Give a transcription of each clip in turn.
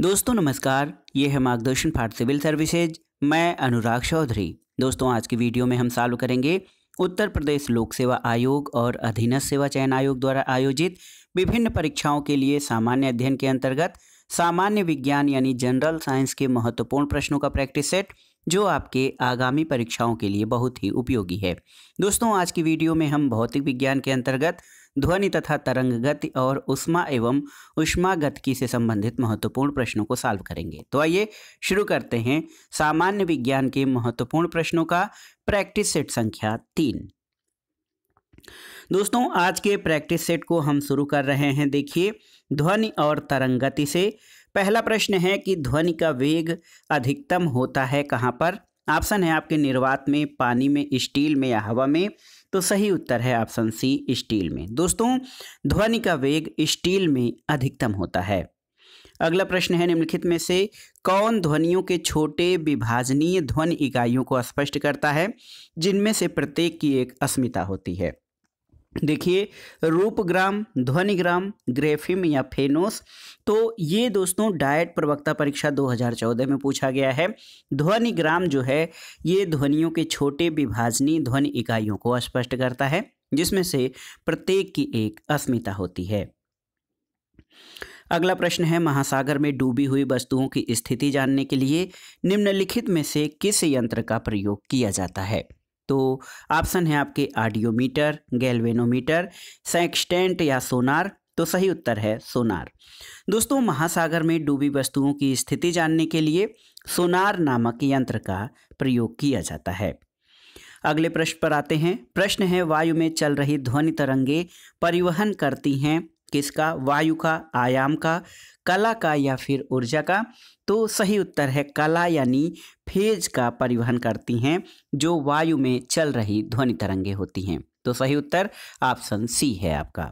दोस्तों नमस्कार, ये है मार्गदर्शन फॉर सिविल सर्विसेज। मैं अनुराग चौधरी। दोस्तों आज की वीडियो में हम सॉल्व करेंगे उत्तर प्रदेश लोक सेवा आयोग और अधीनस्थ सेवा चयन आयोग द्वारा आयोजित विभिन्न परीक्षाओं के लिए सामान्य अध्ययन के अंतर्गत सामान्य विज्ञान यानी जनरल साइंस के महत्वपूर्ण प्रश्नों का प्रैक्टिस सेट, जो आपके आगामी परीक्षाओं के लिए बहुत ही उपयोगी है। दोस्तों आज की वीडियो में हम भौतिक विज्ञान के अंतर्गत ध्वनि तथा तरंग गति और उष्मा एवं ऊष्मागतिकी से संबंधित महत्वपूर्ण प्रश्नों को सॉल्व करेंगे। तो आइए शुरू करते हैं सामान्य विज्ञान के महत्वपूर्ण प्रश्नों का प्रैक्टिस सेट संख्या 3। दोस्तों आज के प्रैक्टिस सेट को हम शुरू कर रहे हैं। देखिए, ध्वनि और तरंग गति से पहला प्रश्न है कि ध्वनि का वेग अधिकतम होता है कहाँ पर। ऑप्शन है आपके निर्वात में, पानी में, स्टील में या हवा में। तो सही उत्तर है ऑप्शन सी, स्टील में। दोस्तों ध्वनि का वेग स्टील में अधिकतम होता है। अगला प्रश्न है, निम्नलिखित में से कौन ध्वनियों के छोटे विभाजनीय ध्वनि इकाइयों को स्पष्ट करता है जिनमें से प्रत्येक की एक अस्मिता होती है। देखिए, रूपग्राम, ध्वनिग्राम, ग्रेफिम या फेनोस। तो ये दोस्तों डायट प्रवक्ता परीक्षा 2014 में पूछा गया है। ध्वनिग्राम जो है ये ध्वनियों के छोटे विभाजनीय ध्वनि इकाइयों को स्पष्ट करता है जिसमें से प्रत्येक की एक अस्मिता होती है। अगला प्रश्न है, महासागर में डूबी हुई वस्तुओं की स्थिति जानने के लिए निम्नलिखित में से किस यंत्र का प्रयोग किया जाता है। तो ऑप्शन है आपके ऑडियोमीटर, गैल्वेनोमीटर, सेक्सटेंट या सोनार। तो सही उत्तर है सोनार। दोस्तों महासागर में डूबी वस्तुओं की स्थिति जानने के लिए सोनार नामक यंत्र का प्रयोग किया जाता है। अगले प्रश्न पर आते हैं। प्रश्न है, वायु में चल रही ध्वनि तरंगे परिवहन करती हैं किसका? वायु का, आयाम का, कला का या फिर ऊर्जा का। तो सही उत्तर है कला यानी फेज का परिवहन करती हैं जो वायु में चल रही ध्वनि तरंगे होती हैं। तो सही उत्तर ऑप्शन सी है आपका।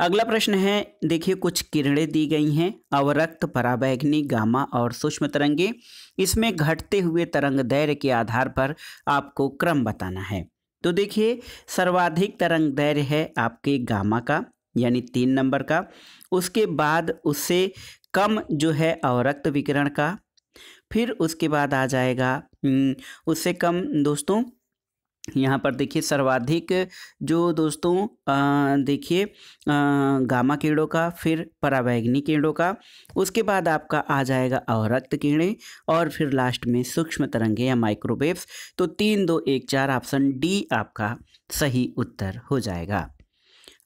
अगला प्रश्न है, देखिए कुछ किरणें दी गई हैं, अवरक्त, पराबैंगनी, गामा और सूक्ष्म तरंगे। इसमें घटते हुए तरंग दैर्घ्य के आधार पर आपको क्रम बताना है। तो देखिए, सर्वाधिक तरंग दैर्घ्य है आपके गामा का यानी 3 नंबर का। उसके बाद उससे कम जो है अवरक्त विकिरण का। फिर उसके बाद आ जाएगा उससे कम दोस्तों यहाँ पर देखिए सर्वाधिक जो दोस्तों देखिए गामा किरणों का, फिर पराबैंगनी किरणों का। उसके बाद आपका आ जाएगा अवरक्त किरणें और फिर लास्ट में सूक्ष्म तरंगे या माइक्रोवेव्स। तो 3, 2, 1, 4 ऑप्शन डी आपका सही उत्तर हो जाएगा।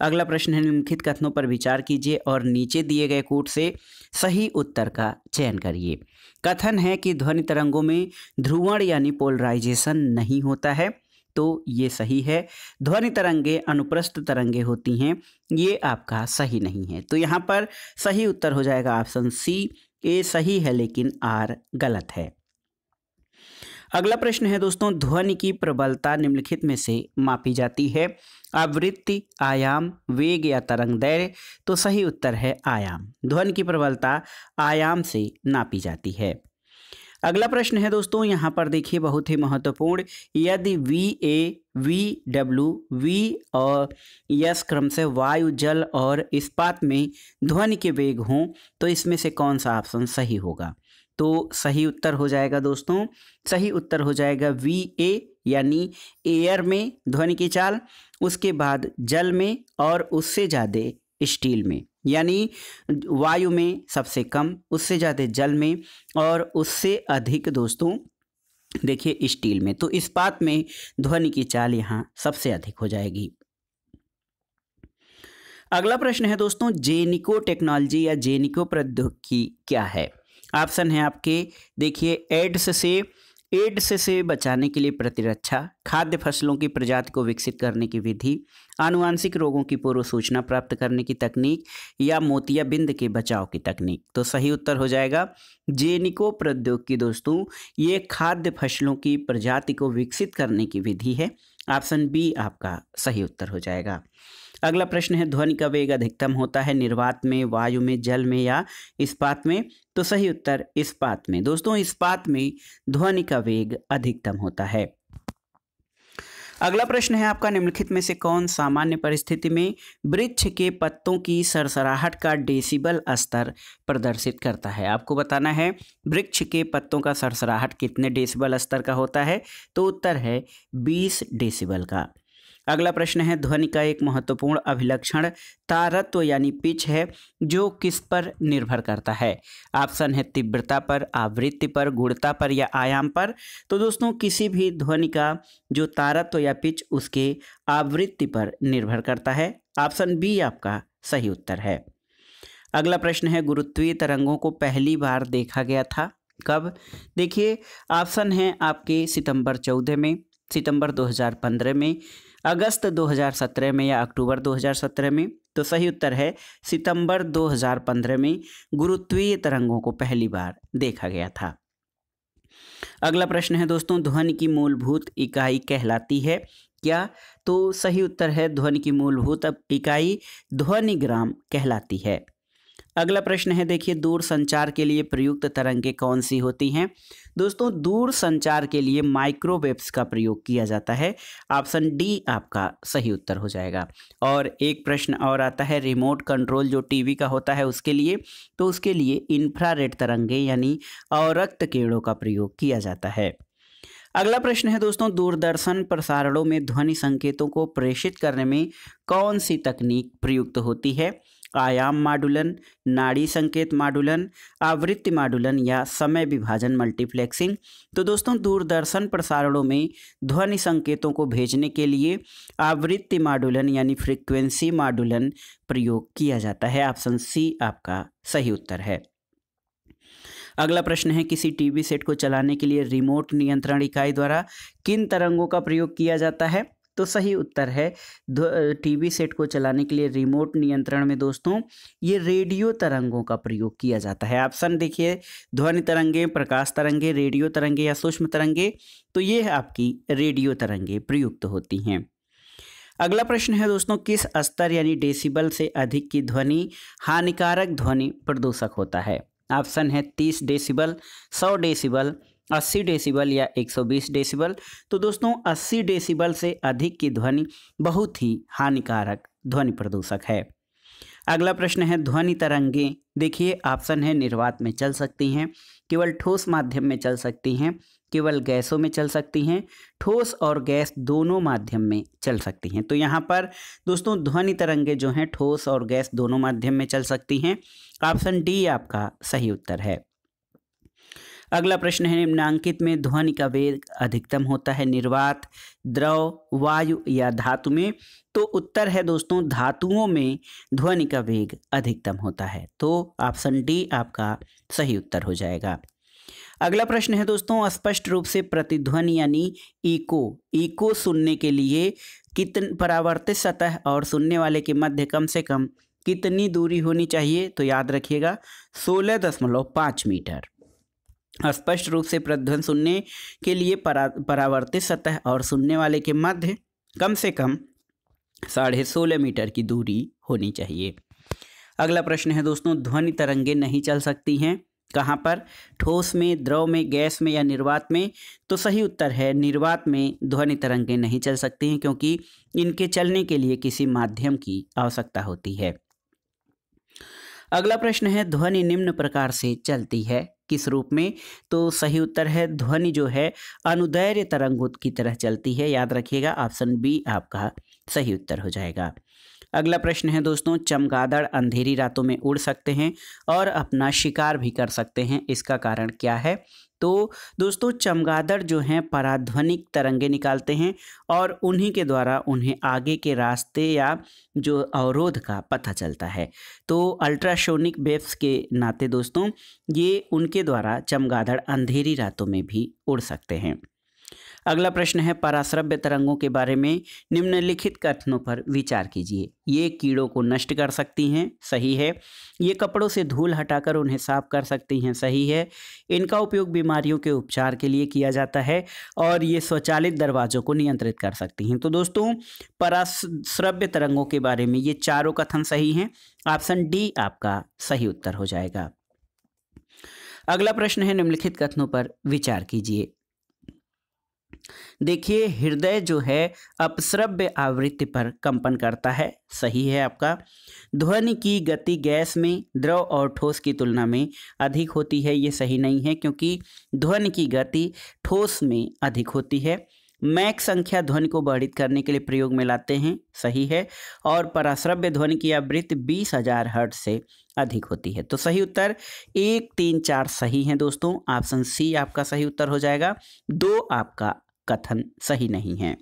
अगला प्रश्न है, निम्नलिखित कथनों पर विचार कीजिए और नीचे दिए गए कूट से सही उत्तर का चयन करिए। कथन है कि ध्वनि तरंगों में ध्रुवण यानी पोलराइजेशन नहीं होता है। तो ये सही है। ध्वनि तरंगे अनुप्रस्थ तरंगे होती हैं, ये आपका सही नहीं है। तो यहाँ पर सही उत्तर हो जाएगा ऑप्शन सी, ए सही है लेकिन आर गलत है। अगला प्रश्न है दोस्तों, ध्वनि की प्रबलता निम्नलिखित में से मापी जाती है। आवृत्ति, आयाम, वेग या तरंग दैर्घ्य। तो सही उत्तर है आयाम। ध्वनि की प्रबलता आयाम से नापी जाती है। अगला प्रश्न है दोस्तों, यहाँ पर देखिए बहुत ही महत्वपूर्ण, यदि V A, V W, V और यस क्रम से वायु, जल और इस्पात में ध्वनि के वेग हों तो इसमें से कौन सा ऑप्शन सही होगा। तो सही उत्तर हो जाएगा दोस्तों, सही उत्तर हो जाएगा वी ए यानी एयर में ध्वनि की चाल, उसके बाद जल में और उससे ज़्यादा स्टील में, यानी वायु में सबसे कम, उससे ज़्यादा जल में और उससे अधिक दोस्तों देखिए स्टील में। तो इस्पात में ध्वनि की चाल यहाँ सबसे अधिक हो जाएगी। अगला प्रश्न है दोस्तों, जेनिको टेक्नोलॉजी या जेनिको प्रौद्योगिकी क्या है। ऑप्शन है आपके देखिए, एड्स से बचाने के लिए प्रतिरक्षा, खाद्य फसलों की प्रजाति को विकसित करने की विधि, आनुवांशिक रोगों की पूर्व सूचना प्राप्त करने की तकनीक या मोतियाबिंद के बचाव की तकनीक। तो सही उत्तर हो जाएगा जेनिको प्रौद्योगिकी दोस्तों, ये खाद्य फसलों की प्रजाति को विकसित करने की विधि है। ऑप्शन बी आपका सही उत्तर हो जाएगा। अगला प्रश्न है, ध्वनि का वेग अधिकतम होता है निर्वात में, वायु में, जल में या इस्पात में। तो सही उत्तर इस्पात में। दोस्तों इस्पात में ध्वनि का वेग अधिकतम होता है। अगला प्रश्न है आपका, निम्नलिखित में से कौन सामान्य परिस्थिति में वृक्ष के पत्तों की सरसराहट का डेसिबल स्तर प्रदर्शित करता है? आपको बताना है वृक्ष के पत्तों का सरसराहट कितने डेसिबल स्तर का होता है, तो उत्तर है 20 डेसिबल का। अगला प्रश्न है, ध्वनि का एक महत्वपूर्ण अभिलक्षण तारत्व यानी पिच है, जो किस पर निर्भर करता है? ऑप्शन है तीव्रता पर, आवृत्ति पर, गुणता पर या आयाम पर। तो दोस्तों किसी भी ध्वनि का जो तारत्व या पिच उसके आवृत्ति पर निर्भर करता है। ऑप्शन बी आपका सही उत्तर है। अगला प्रश्न है, गुरुत्वीय तरंगों को पहली बार देखा गया था कब? देखिए ऑप्शन है आपके सितंबर 14 में, सितंबर 2015 में, अगस्त 2017 में या अक्टूबर 2017 में। तो सही उत्तर है सितंबर 2015 में गुरुत्वीय तरंगों को पहली बार देखा गया था। अगला प्रश्न है दोस्तों, ध्वनि की मूलभूत इकाई कहलाती है क्या? तो सही उत्तर है ध्वनि की मूलभूत इकाई ध्वनिग्राम कहलाती है। अगला प्रश्न है, देखिए दूर संचार के लिए प्रयुक्त तरंगें कौन सी होती हैं? दोस्तों दूर संचार के लिए माइक्रोवेव्स का प्रयोग किया जाता है। ऑप्शन डी आपका सही उत्तर हो जाएगा। और एक प्रश्न और आता है, रिमोट कंट्रोल जो टीवी का होता है उसके लिए, तो उसके लिए इंफ्रारेड तरंगें यानी अवरक्त किरणों का प्रयोग किया जाता है। अगला प्रश्न है दोस्तों, दूरदर्शन प्रसारणों में ध्वनि संकेतों को प्रेषित करने में कौन सी तकनीक प्रयुक्त होती है? आयाम माडुलन, नाड़ी संकेत माडुलन, आवृत्ति माडुलन या समय विभाजन मल्टीप्लेक्सिंग। तो दोस्तों दूरदर्शन प्रसारणों में ध्वनि संकेतों को भेजने के लिए आवृत्ति माडुलन यानी फ्रीक्वेंसी माडुलन प्रयोग किया जाता है। ऑप्शन सी आपका सही उत्तर है। अगला प्रश्न है, किसी टीवी सेट को चलाने के लिए रिमोट नियंत्रण इकाई द्वारा किन तरंगों का प्रयोग किया जाता है? तो सही उत्तर है टीवी सेट को चलाने के लिए रिमोट नियंत्रण में दोस्तों ये रेडियो तरंगों का प्रयोग किया जाता है। ऑप्शन देखिए, ध्वनि तरंगे, प्रकाश तरंगे, रेडियो तरंगे या सूक्ष्म तरंगे। तो ये आपकी रेडियो तरंगे प्रयुक्त होती हैं। अगला प्रश्न है दोस्तों, किस स्तर यानी डेसिबल से अधिक की ध्वनि हानिकारक ध्वनि प्रदूषक होता है? ऑप्शन है 30 डेसिबल, 100 डेसिबल, 80 डेसिबल या 120 डेसिबल। तो दोस्तों 80 डेसिबल से अधिक की ध्वनि बहुत ही हानिकारक ध्वनि प्रदूषक है। अगला प्रश्न है, ध्वनि तरंगें देखिए ऑप्शन है निर्वात में चल सकती हैं, केवल ठोस माध्यम में चल सकती हैं, केवल गैसों में चल सकती हैं, ठोस और गैस दोनों माध्यम में चल सकती हैं। तो यहाँ पर दोस्तों ध्वनि तरंगें जो हैं ठोस और गैस दोनों माध्यम में चल सकती हैं। ऑप्शन डी आपका सही उत्तर है। अगला प्रश्न है, निम्नांकित में ध्वनि का वेग अधिकतम होता है निर्वात, द्रव, वायु या धातु में? तो उत्तर है दोस्तों धातुओं में ध्वनि का वेग अधिकतम होता है। तो ऑप्शन डी आपका सही उत्तर हो जाएगा। अगला प्रश्न है दोस्तों, स्पष्ट रूप से प्रतिध्वनि यानी इको सुनने के लिए कितनी परावर्तित सतह और सुनने वाले के मध्य कम से कम कितनी दूरी होनी चाहिए? तो याद रखिएगा 16.5 मीटर। स्पष्ट रूप से प्रतिध्वनि सुनने के लिए परावर्तित सतह और सुनने वाले के मध्य कम से कम 16.5 मीटर की दूरी होनी चाहिए। अगला प्रश्न है दोस्तों, ध्वनि तरंगें नहीं चल सकती हैं कहाँ पर? ठोस में, द्रव में, गैस में या निर्वात में? तो सही उत्तर है निर्वात में ध्वनि तरंगें नहीं चल सकती हैं, क्योंकि इनके चलने के लिए किसी माध्यम की आवश्यकता होती है। अगला प्रश्न है, ध्वनि निम्न प्रकार से चलती है किस रूप में? तो सही उत्तर है ध्वनि जो है अनुदैर्घ्य तरंगों की तरह चलती है। याद रखिएगा ऑप्शन बी आपका सही उत्तर हो जाएगा। अगला प्रश्न है दोस्तों, चमगादड़ अंधेरी रातों में उड़ सकते हैं और अपना शिकार भी कर सकते हैं, इसका कारण क्या है? तो दोस्तों चमगादड़ जो हैं पराध्वनिक तरंगे निकालते हैं और उन्हीं के द्वारा उन्हें आगे के रास्ते या जो अवरोध का पता चलता है। तो अल्ट्रासोनिक वेव्स के नाते दोस्तों ये उनके द्वारा चमगादड़ अंधेरी रातों में भी उड़ सकते हैं। अगला प्रश्न है, पराश्रव्य तरंगों के बारे में निम्नलिखित कथनों पर विचार कीजिए। ये कीड़ों को नष्ट कर सकती हैं, सही है। ये कपड़ों से धूल हटाकर उन्हें साफ कर सकती हैं, सही है। इनका उपयोग बीमारियों के उपचार के लिए किया जाता है और ये स्वचालित दरवाजों को नियंत्रित कर सकती हैं। तो दोस्तों पराश्रव्य तरंगों के बारे में ये चारों कथन सही हैं। ऑप्शन डी आपका सही उत्तर हो जाएगा। अगला प्रश्न है, निम्नलिखित कथनों पर विचार कीजिए। देखिए हृदय जो है अपस्रव्य आवृत्ति पर कंपन करता है, सही है आपका। ध्वनि की गति गैस में द्रव और ठोस की तुलना में अधिक होती है, ये सही नहीं है क्योंकि ध्वनि की गति ठोस में अधिक होती है। मैक संख्या ध्वनि को वर्णित करने के लिए प्रयोग में लाते हैं, सही है। और पराश्रव्य ध्वनि की आवृत्ति 20,000 हर्ट्ज से अधिक होती है। तो सही उत्तर 1, 3, 4 सही हैं दोस्तों। ऑप्शन सी आपका सही उत्तर हो जाएगा। 2 आपका कथन सही नहीं है।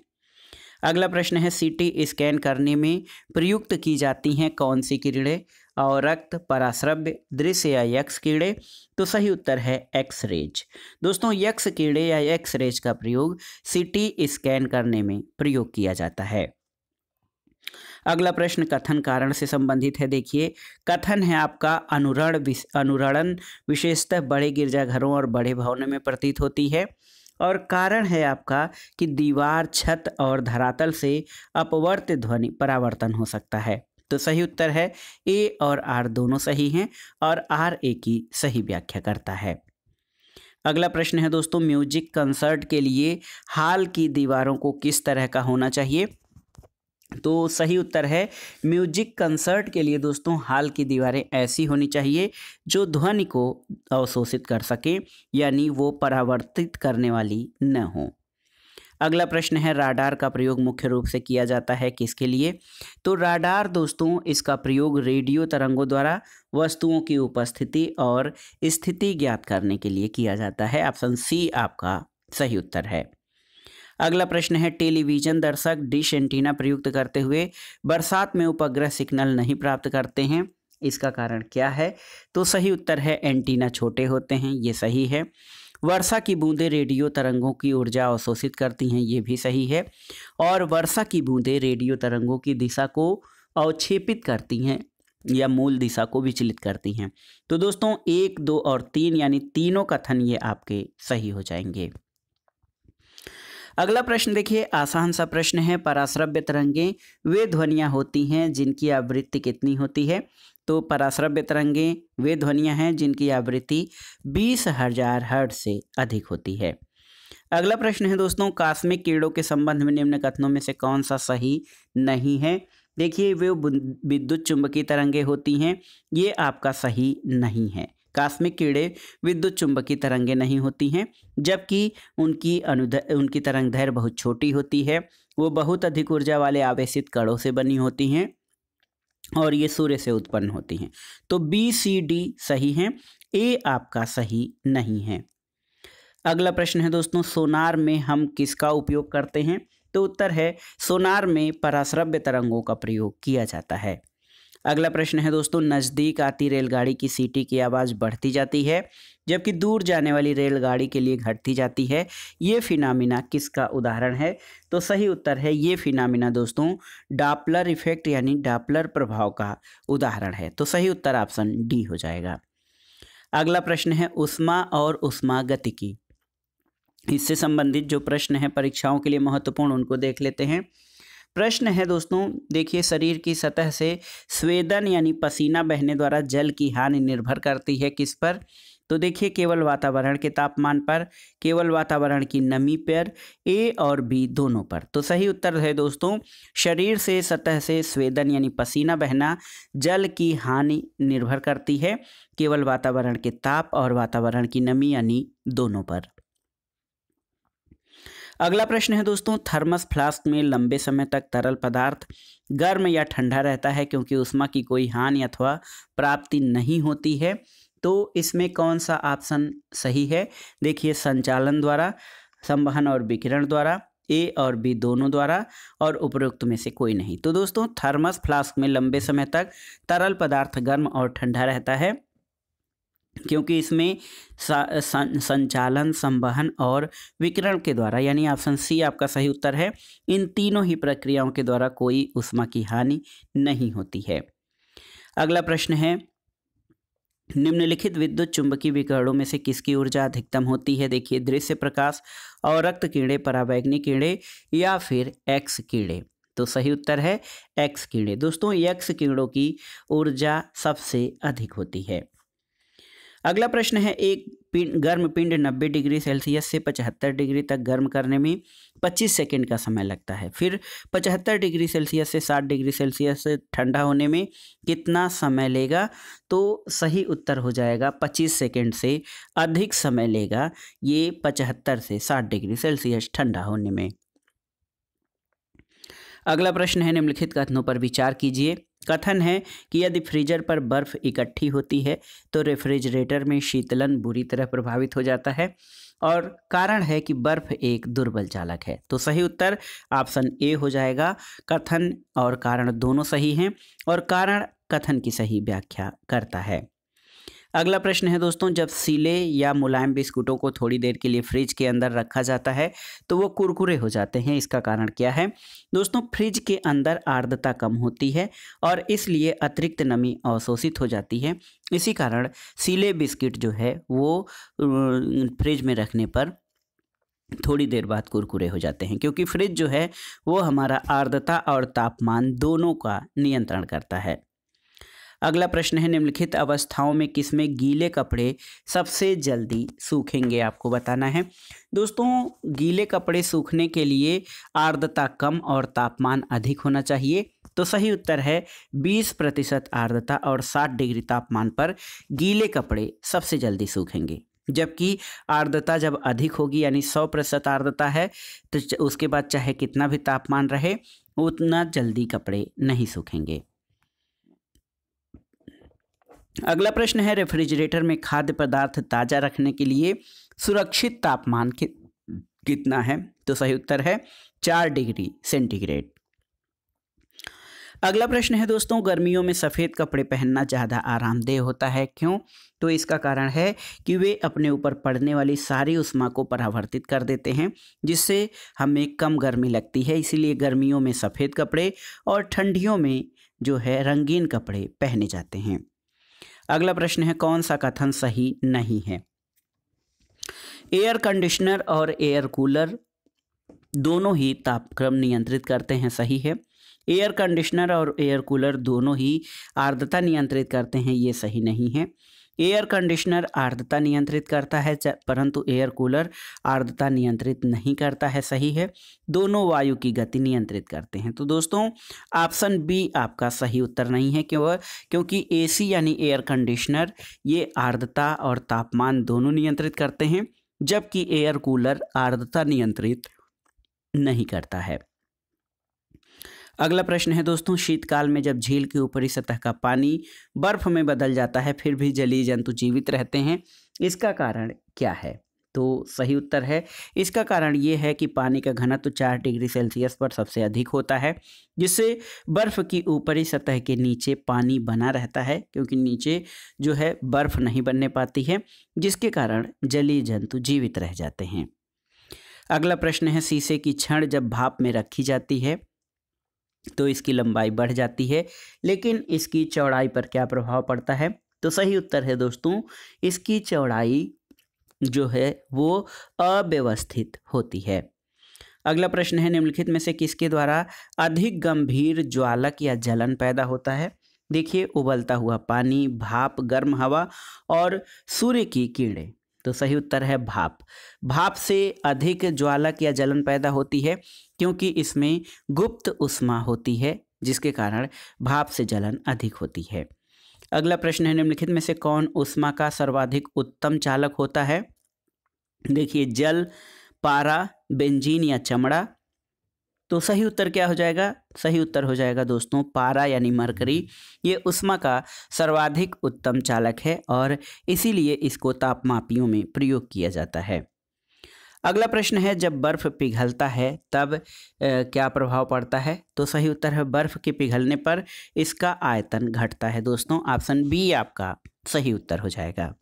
अगला प्रश्न है सीटी स्कैन करने में प्रयुक्त की जाती हैं कौन सी किरणें? और रक्त, पराश्रव्य, दृश्य या यक्स किरणें? तो सही उत्तर है एक्स रेज। दोस्तों यक्स किरणें या एक्स रेज का प्रयोग सीटी स्कैन करने में प्रयोग किया जाता है। अगला प्रश्न कथन कारण से संबंधित है। देखिए कथन है आपका अनुरणन विशेषतः बड़े गिरजाघरों और बड़े भवनों में प्रतीत होती है। और कारण है आपका कि दीवार, छत और धरातल से अपवर्त्य ध्वनि परावर्तन हो सकता है। तो सही उत्तर है ए और आर दोनों सही हैं और आर ए की सही व्याख्या करता है। अगला प्रश्न है दोस्तों म्यूजिक कंसर्ट के लिए हॉल की दीवारों को किस तरह का होना चाहिए? तो सही उत्तर है म्यूजिक कंसर्ट के लिए दोस्तों हॉल की दीवारें ऐसी होनी चाहिए जो ध्वनि को अवशोषित कर सके, यानी वो परावर्तित करने वाली न हो। अगला प्रश्न है राडार का प्रयोग मुख्य रूप से किया जाता है किसके लिए? तो राडार दोस्तों इसका प्रयोग रेडियो तरंगों द्वारा वस्तुओं की उपस्थिति और स्थिति ज्ञात करने के लिए किया जाता है। ऑप्शन सी आपका सही उत्तर है। अगला प्रश्न है टेलीविजन दर्शक डिश एंटीना प्रयुक्त करते हुए बरसात में उपग्रह सिग्नल नहीं प्राप्त करते हैं, इसका कारण क्या है? तो सही उत्तर है एंटीना छोटे होते हैं, ये सही है। वर्षा की बूंदें रेडियो तरंगों की ऊर्जा अवशोषित करती हैं, ये भी सही है। और वर्षा की बूंदें रेडियो तरंगों की दिशा को अवक्षेपित करती हैं या मूल दिशा को विचलित करती हैं। तो दोस्तों 1, 2 और 3 यानी तीनों कथन ये आपके सही हो जाएंगे। अगला प्रश्न देखिए आसान सा प्रश्न है पराश्रव्य तरंगें वे ध्वनियाँ होती हैं जिनकी आवृत्ति कितनी होती है? तो पराश्रव्य तरंगें वे ध्वनियाँ हैं जिनकी आवृत्ति 20,000 हर्ट्ज से अधिक होती है। अगला प्रश्न है दोस्तों कॉस्मिक किरणों के संबंध में निम्न कथनों में से कौन सा सही नहीं है? देखिए वे विद्युत चुंबकीय तरंगें होती हैं, ये आपका सही नहीं है। कॉस्मिक किरणें विद्युत चुंबकीय तरंगें नहीं होती हैं, जबकि उनकी तरंग दैर्घ्य बहुत छोटी होती है। वो बहुत अधिक ऊर्जा वाले आवेशित कणों से बनी होती हैं और ये सूर्य से उत्पन्न होती हैं। तो बी, सी, डी सही हैं, ए आपका सही नहीं है। अगला प्रश्न है दोस्तों सोनार में हम किसका उपयोग करते हैं? तो उत्तर है सोनार में पराश्रव्य तरंगों का प्रयोग किया जाता है। अगला प्रश्न है दोस्तों नज़दीक आती रेलगाड़ी की सीटी की आवाज़ बढ़ती जाती है जबकि दूर जाने वाली रेलगाड़ी के लिए घटती जाती है, ये फिनोमिना किसका उदाहरण है? तो सही उत्तर है ये फिनोमिना दोस्तों डॉपलर इफेक्ट यानी डॉपलर प्रभाव का उदाहरण है। तो सही उत्तर ऑप्शन डी हो जाएगा। अगला प्रश्न है ऊष्मा और ऊष्मागतिकी, इससे संबंधित जो प्रश्न है परीक्षाओं के लिए महत्वपूर्ण उनको देख लेते हैं। प्रश्न है दोस्तों देखिए शरीर की सतह से स्वेदन यानी पसीना बहने द्वारा जल की हानि निर्भर करती है किस पर? तो देखिए केवल वातावरण के तापमान पर, केवल वातावरण की नमी पर, ए और बी दोनों पर। तो सही उत्तर है दोस्तों शरीर से सतह से स्वेदन यानी पसीना बहना जल की हानि निर्भर करती है केवल वातावरण के ताप और वातावरण की नमी यानी दोनों पर। अगला प्रश्न है दोस्तों थर्मस फ्लास्क में लंबे समय तक तरल पदार्थ गर्म या ठंडा रहता है क्योंकि ऊष्मा की कोई हानि अथवा प्राप्ति नहीं होती है। तो इसमें कौन सा ऑप्शन सही है? देखिए संचालन द्वारा, संवहन और विकिरण द्वारा, ए और बी दोनों द्वारा और उपरोक्त में से कोई नहीं। तो दोस्तों थर्मस फ्लास्क में लंबे समय तक तरल पदार्थ गर्म और ठंडा रहता है क्योंकि इसमें संचालन, संवहन और विकिरण के द्वारा, यानी ऑप्शन सी आपका सही उत्तर है, इन तीनों ही प्रक्रियाओं के द्वारा कोई ऊष्मा की हानि नहीं होती है। अगला प्रश्न है निम्नलिखित विद्युत चुंबकीय विकिरणों में से किसकी ऊर्जा अधिकतम होती है? देखिए दृश्य प्रकाश और रक्त किरणें, पराबैंगनी किरणें या फिर एक्स किरणें। तो सही उत्तर है एक्स किरणें। दोस्तों एक्स किरणों की ऊर्जा सबसे अधिक होती है। अगला प्रश्न है एक गर्म पिंड 90 डिग्री सेल्सियस से 75 डिग्री तक गर्म करने में 25 सेकंड का समय लगता है। फिर 75 डिग्री सेल्सियस से 60 डिग्री सेल्सियस से ठंडा होने में कितना समय लेगा? तो सही उत्तर हो जाएगा 25 सेकंड से अधिक समय लेगा ये 75 से 60 डिग्री सेल्सियस ठंडा होने में। अगला प्रश्न है, निम्नलिखित कथनों पर विचार कीजिए। कथन है कि यदि फ्रीजर पर बर्फ इकट्ठी होती है तो रेफ्रिजरेटर में शीतलन बुरी तरह प्रभावित हो जाता है, और कारण है कि बर्फ एक दुर्बल चालक है। तो सही उत्तर ऑप्शन ए हो जाएगा। कथन और कारण दोनों सही हैं और कारण कथन की सही व्याख्या करता है। अगला प्रश्न है दोस्तों, जब सीले या मुलायम बिस्कुटों को थोड़ी देर के लिए फ्रिज के अंदर रखा जाता है तो वो कुरकुरे हो जाते हैं, इसका कारण क्या है? दोस्तों, फ्रिज के अंदर आर्द्रता कम होती है और इसलिए अतिरिक्त नमी अवशोषित हो जाती है। इसी कारण सीले बिस्किट जो है वो फ्रिज में रखने पर थोड़ी देर बाद कुरकुरे हो जाते हैं, क्योंकि फ्रिज जो है वो हमारा आर्द्रता और तापमान दोनों का नियंत्रण करता है। अगला प्रश्न है, निम्नलिखित अवस्थाओं में किसमें गीले कपड़े सबसे जल्दी सूखेंगे? आपको बताना है। दोस्तों, गीले कपड़े सूखने के लिए आर्द्रता कम और तापमान अधिक होना चाहिए। तो सही उत्तर है 20% आर्द्रता और 60 डिग्री तापमान पर गीले कपड़े सबसे जल्दी सूखेंगे। जबकि आर्द्रता जब अधिक होगी, यानी 100% आर्द्रता है, तो उसके बाद चाहे कितना भी तापमान रहे उतना जल्दी कपड़े नहीं सूखेंगे। अगला प्रश्न है, रेफ्रिजरेटर में खाद्य पदार्थ ताज़ा रखने के लिए सुरक्षित तापमान कितना है? तो सही उत्तर है 4 डिग्री सेंटीग्रेड। अगला प्रश्न है दोस्तों, गर्मियों में सफ़ेद कपड़े पहनना ज़्यादा आरामदेह होता है, क्यों? तो इसका कारण है कि वे अपने ऊपर पड़ने वाली सारी ऊष्मा को परावर्तित कर देते हैं, जिससे हमें कम गर्मी लगती है। इसीलिए गर्मियों में सफ़ेद कपड़े और ठंडियों में जो है रंगीन कपड़े पहने जाते हैं। अगला प्रश्न है, कौन सा कथन सही नहीं है? एयर कंडीशनर और एयर कूलर दोनों ही तापक्रम नियंत्रित करते हैं, सही है। एयर कंडीशनर और एयर कूलर दोनों ही आर्द्रता नियंत्रित करते हैं, ये सही नहीं है। एयर कंडीशनर आर्द्रता नियंत्रित करता है परंतु एयर कूलर आर्द्रता नियंत्रित नहीं करता है, सही है। दोनों वायु की गति नियंत्रित करते हैं। तो दोस्तों, ऑप्शन बी आपका सही उत्तर नहीं है। क्यों? क्योंकि एसी यानी एयर कंडीशनर ये आर्द्रता और तापमान दोनों नियंत्रित करते हैं, जबकि एयर कूलर आर्द्रता नियंत्रित नहीं करता है। अगला प्रश्न है दोस्तों, शीतकाल में जब झील की ऊपरी सतह का पानी बर्फ में बदल जाता है फिर भी जलीय जंतु जीवित रहते हैं, इसका कारण क्या है? तो सही उत्तर है, इसका कारण ये है कि पानी का घनत्व 4 डिग्री सेल्सियस पर सबसे अधिक होता है, जिससे बर्फ की ऊपरी सतह के नीचे पानी बना रहता है, क्योंकि नीचे जो है बर्फ नहीं बनने पाती है, जिसके कारण जलीय जंतु जीवित रह जाते हैं। अगला प्रश्न है, शीशे की छड़ जब भाप में रखी जाती है तो इसकी लंबाई बढ़ जाती है, लेकिन इसकी चौड़ाई पर क्या प्रभाव पड़ता है? तो सही उत्तर है दोस्तों, इसकी चौड़ाई जो है वो अव्यवस्थित होती है। अगला प्रश्न है, निम्नलिखित में से किसके द्वारा अधिक गंभीर ज्वालक या जलन पैदा होता है? देखिए, उबलता हुआ पानी, भाप, गर्म हवा और सूर्य की किरणें। तो सही उत्तर है भाप। भाप से अधिक ज्वालक या जलन पैदा होती है क्योंकि इसमें गुप्त ऊष्मा होती है, जिसके कारण भाप से जलन अधिक होती है। अगला प्रश्न है, निम्नलिखित में से कौन ऊष्मा का सर्वाधिक उत्तम चालक होता है? देखिए, जल, पारा, बेंजीन या चमड़ा। तो सही उत्तर क्या हो जाएगा? सही उत्तर हो जाएगा दोस्तों पारा यानी मरकरी। ये ऊष्मा का सर्वाधिक उत्तम चालक है और इसीलिए इसको तापमापियों में प्रयोग किया जाता है। अगला प्रश्न है, जब बर्फ़ पिघलता है तब क्या प्रभाव पड़ता है? तो सही उत्तर है बर्फ़ के पिघलने पर इसका आयतन घटता है। दोस्तों, ऑप्शन बी आपका सही उत्तर हो जाएगा।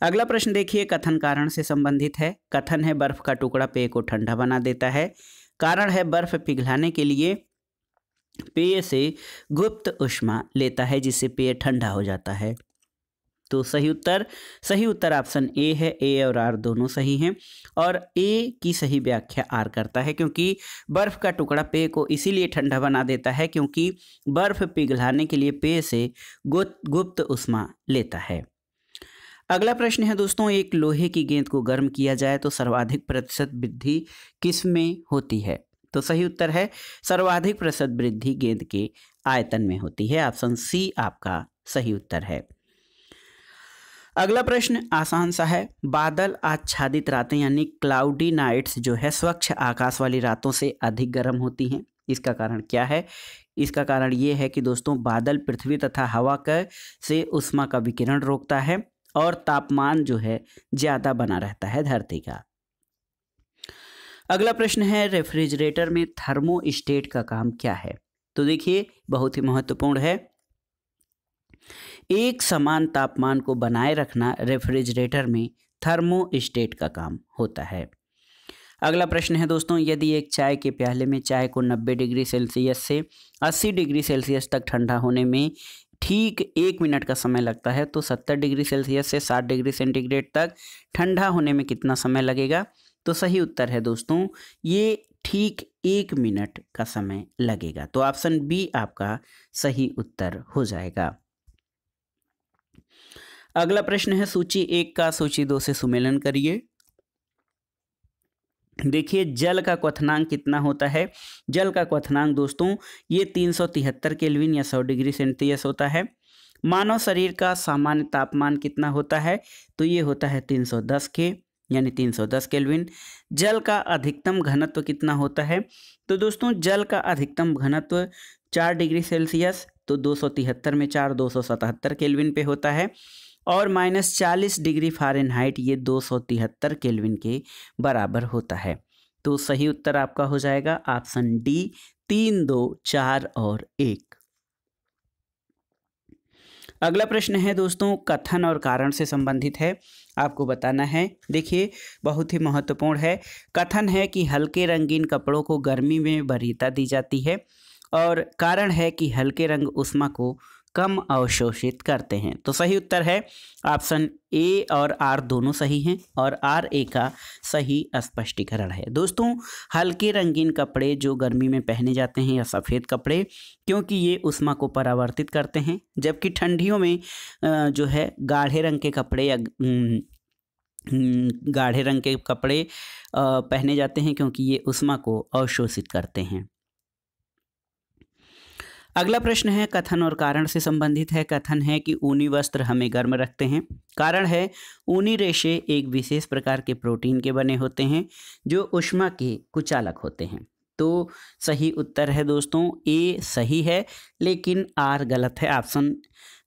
अगला प्रश्न देखिए, कथन कारण से संबंधित है। कथन है, बर्फ़ का टुकड़ा पेय को ठंडा बना देता है। कारण है, बर्फ़ पिघलाने के लिए पेय से गुप्त ऊष्मा लेता है, जिससे पेय ठंडा हो जाता है। तो सही उत्तर ऑप्शन ए है। ए और आर दोनों सही हैं और ए की सही व्याख्या आर करता है, क्योंकि बर्फ़ का टुकड़ा पेय को इसीलिए ठंडा बना देता है क्योंकि बर्फ़ पिघलाने के लिए पेय से गुप्त ऊष्मा लेता है। अगला प्रश्न है दोस्तों, एक लोहे की गेंद को गर्म किया जाए तो सर्वाधिक प्रतिशत वृद्धि किस में होती है? तो सही उत्तर है सर्वाधिक प्रतिशत वृद्धि गेंद के आयतन में होती है। ऑप्शन सी आपका सही उत्तर है। अगला प्रश्न आसान सा है, बादल आच्छादित रातें यानी क्लाउडी नाइट्स जो है स्वच्छ आकाश वाली रातों से अधिक गर्म होती हैं। इसका कारण क्या है? इसका कारण ये है कि दोस्तों बादल पृथ्वी तथा हवा से उष्मा का विकिरण रोकता है और तापमान जो है ज़्यादा बना रहता है धरती का। अगला प्रश्न है, रेफ्रिजरेटर में थर्मोस्टेट का काम क्या है? तो देखिए बहुत ही महत्वपूर्ण है। एक समान तापमान को बनाए रखना रेफ्रिजरेटर में थर्मोस्टेट का काम होता है। अगला प्रश्न है दोस्तों, यदि एक चाय के प्याले में चाय को 90 डिग्री सेल्सियस से 80 डिग्री सेल्सियस तक ठंडा होने में ठीक 1 मिनट का समय लगता है तो 70 डिग्री सेल्सियस से 60 डिग्री सेंटीग्रेड तक ठंडा होने में कितना समय लगेगा? तो सही उत्तर है दोस्तों ये ठीक 1 मिनट का समय लगेगा। तो ऑप्शन बी आपका सही उत्तर हो जाएगा। अगला प्रश्न है, सूची 1 का सूची 2 से सुमेलन करिए। देखिए जल का क्वथनांक कितना होता है? जल का क्वथनांक दोस्तों ये 373 केल्विन या 100 डिग्री सेल्सियस होता है। मानव शरीर का सामान्य तापमान कितना होता है? तो ये होता है 310 के यानी 310 केल्विन। जल का अधिकतम घनत्व कितना होता है? तो दोस्तों जल का अधिकतम घनत्व 4 डिग्री सेल्सियस, तो 273 में 4 277 केल्विन पे होता है और -40 डिग्री फ़ारेनहाइट ये 273 केल्विन के बराबर होता है। तो सही उत्तर आपका हो जाएगा ऑप्शन डी 3, 2, 4 और 1। अगला प्रश्न है दोस्तों, कथन और कारण से संबंधित है, आपको बताना है। देखिए बहुत ही महत्वपूर्ण है। कथन है कि हल्के रंगीन कपड़ों को गर्मी में वरीयता दी जाती है और कारण है कि हल्के रंग ऊष्मा को कम अवशोषित करते हैं। तो सही उत्तर है ऑप्शन ए और आर दोनों सही हैं और आर ए का सही स्पष्टीकरण है। दोस्तों हल्के रंगीन कपड़े जो गर्मी में पहने जाते हैं या सफ़ेद कपड़े, क्योंकि ये ऊष्मा को परावर्तित करते हैं, जबकि ठंडियों में जो है गाढ़े रंग के कपड़े या गाढ़े रंग के कपड़े पहने जाते हैं क्योंकि ये ऊष्मा को अवशोषित करते हैं। अगला प्रश्न है कथन और कारण से संबंधित है। कथन है कि ऊनी वस्त्र हमें गर्म रखते हैं। कारण है ऊनी रेशे एक विशेष प्रकार के प्रोटीन के बने होते हैं जो ऊष्मा के कुचालक होते हैं। तो सही उत्तर है दोस्तों ए सही है, लेकिन आर गलत है। ऑप्शन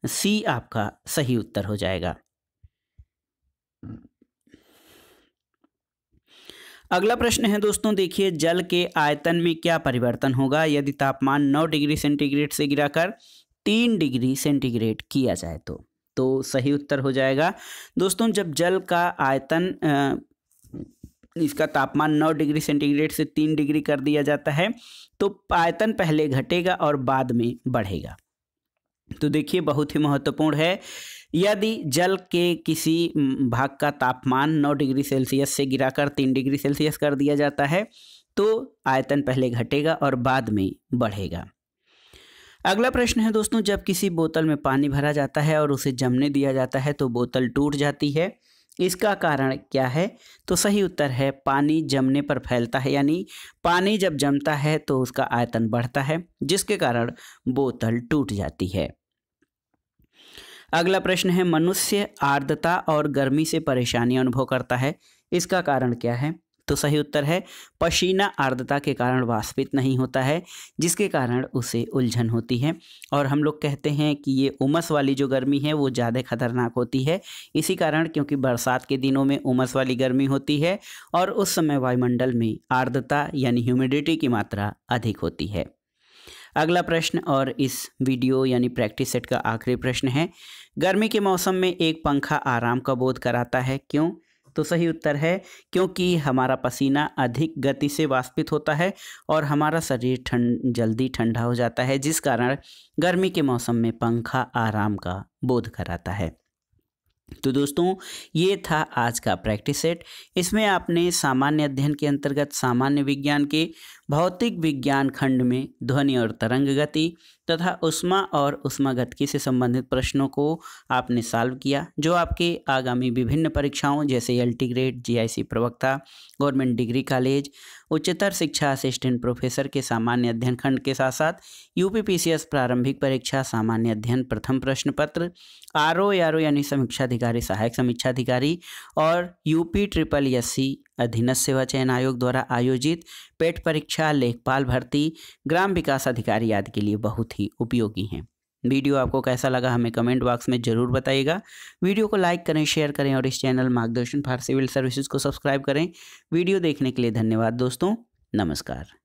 सी आपका सही उत्तर हो जाएगा। अगला प्रश्न है दोस्तों, देखिए जल के आयतन में क्या परिवर्तन होगा यदि तापमान 9 डिग्री सेंटीग्रेड से गिराकर 3 डिग्री सेंटीग्रेड किया जाए तो सही उत्तर हो जाएगा दोस्तों जब जल का आयतन इसका तापमान 9 डिग्री सेंटीग्रेड से 3 डिग्री कर दिया जाता है तो आयतन पहले घटेगा और बाद में बढ़ेगा। तो देखिए बहुत ही महत्वपूर्ण है, यदि जल के किसी भाग का तापमान 9 डिग्री सेल्सियस से गिराकर 3 डिग्री सेल्सियस कर दिया जाता है तो आयतन पहले घटेगा और बाद में बढ़ेगा। अगला प्रश्न है दोस्तों, जब किसी बोतल में पानी भरा जाता है और उसे जमने दिया जाता है तो बोतल टूट जाती है, इसका कारण क्या है? तो सही उत्तर है पानी जमने पर फैलता है, यानी पानी जब जमता है तो उसका आयतन बढ़ता है जिसके कारण बोतल टूट जाती है। अगला प्रश्न है, मनुष्य आर्द्रता और गर्मी से परेशानी अनुभव करता है, इसका कारण क्या है? तो सही उत्तर है पसीना आर्द्रता के कारण वाष्पित नहीं होता है जिसके कारण उसे उलझन होती है और हम लोग कहते हैं कि ये उमस वाली जो गर्मी है वो ज़्यादा खतरनाक होती है, इसी कारण क्योंकि बरसात के दिनों में उमस वाली गर्मी होती है और उस समय वायुमंडल में आर्द्रता यानी ह्यूमिडिटी की मात्रा अधिक होती है। अगला प्रश्न और इस वीडियो यानी प्रैक्टिस सेट का आखिरी प्रश्न है, गर्मी के मौसम में एक पंखा आराम का बोध कराता है, क्यों? तो सही उत्तर है क्योंकि हमारा पसीना अधिक गति से वाष्पित होता है और हमारा शरीर जल्दी ठंडा हो जाता है जिस कारण गर्मी के मौसम में पंखा आराम का बोध कराता है। तो दोस्तों ये था आज का प्रैक्टिस सेट। इसमें आपने सामान्य अध्ययन के अंतर्गत सामान्य विज्ञान के भौतिक विज्ञान खंड में ध्वनि और तरंग गति तथा ऊष्मा और ऊष्मागतिकी से संबंधित प्रश्नों को आपने सॉल्व किया, जो आपके आगामी विभिन्न परीक्षाओं जैसे एलटी ग्रेड, जीआईसी प्रवक्ता, गवर्नमेंट डिग्री कॉलेज, उच्चतर शिक्षा असिस्टेंट प्रोफेसर के सामान्य अध्ययन खंड के साथ साथ यूपीपीसीएस प्रारंभिक परीक्षा सामान्य अध्ययन प्रथम प्रश्न पत्र, आरओ यानी समीक्षा अधिकारी, सहायक समीक्षा अधिकारी और यूपी ट्रिपल एससी अधीनस्थ सेवा चयन आयोग द्वारा आयोजित पेट परीक्षा, लेखपाल भर्ती, ग्राम विकास अधिकारी आदि के लिए बहुत ही उपयोगी हैं। वीडियो आपको कैसा लगा हमें कमेंट बॉक्स में ज़रूर बताइएगा। वीडियो को लाइक करें, शेयर करें और इस चैनल मार्गदर्शन फॉर सिविल सर्विसेज को सब्सक्राइब करें। वीडियो देखने के लिए धन्यवाद दोस्तों, नमस्कार।